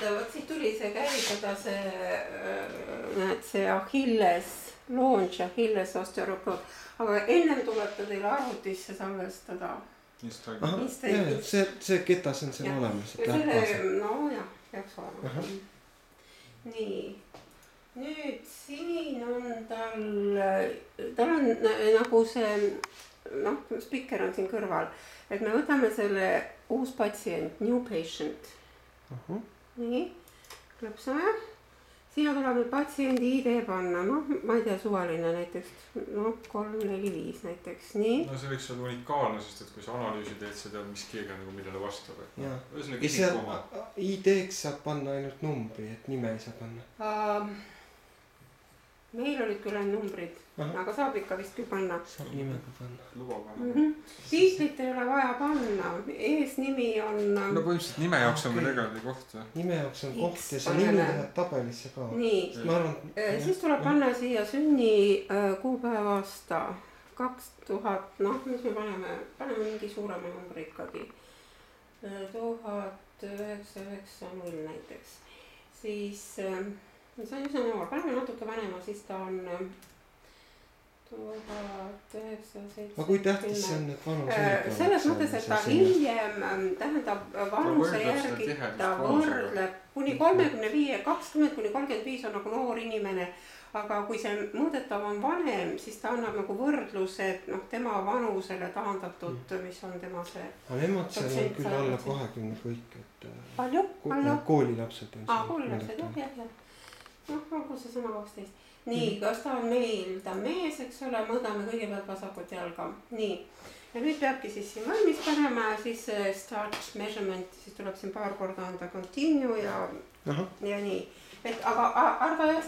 Vot siit tuli see käivitada see Achilles launch, Achilles osteorokood, aga ennem tuleb ta teile arvutisse salvestada. See ketas on seal olemas. No jah, peaks olema. Nii, nüüd siin on tal on nagu see, spikker on siin kõrval, et me võtame selle uus patsient, new patient. Nii, klõpsame. Siia tuleb patsiendi ID panna, ma ei tea, suvaline näiteks, 3, 4, 5 näiteks, nii. No see võiks olla unikaalne, sest et kui sa analüüsi teed, sa tead, mis keegi on millele vastab. Ja seal ID-ks saab panna ainult numbri, et nime ei saa panna. Meil olid küll ainult numbrid, aga saab ikka vist küll panna. Saab nimega panna. Luba panna. Tiitlit ei ole vaja panna, eesnimi on... No põhimõtteliselt nime jaoks on meil eraldi koht. Nime jaoks on koht ja see nimi läheb tabelisse ka. Nii, siis tuleb panna siia sünni kuupäeva aasta 2000, mis me paneme mingi suurema numbri ikkagi. 1990 näiteks. Siis... See on üsna noor, paneme natuke vanema, siis ta on 1970. Aga kui tähtis see on, et vanus on? Selles mõttes, et ta hiljem, tähendab vanuse järgi, ta võrdleb kuni 35, 20 kuni 35 on nagu noor inimene, aga kui see mõõdetav on vanem, siis ta annab nagu võrdluse, et tema vanusele taandatud, mis on tema see... Aga nemad seal on küll alla 20 kõik, et... Palju? Koolilapsed on see. Koolilapsed, jah. Olgu see sama 12. Nii, kas ta on meil, ta on mees, eks ole, mõõdame kõigepealt vasakut jalga. Nii, ja nüüd peabki siis siin valmis panema ja siis start measurement, siis tuleb siin paar korda anda continue ja nii. Et aga arva jah,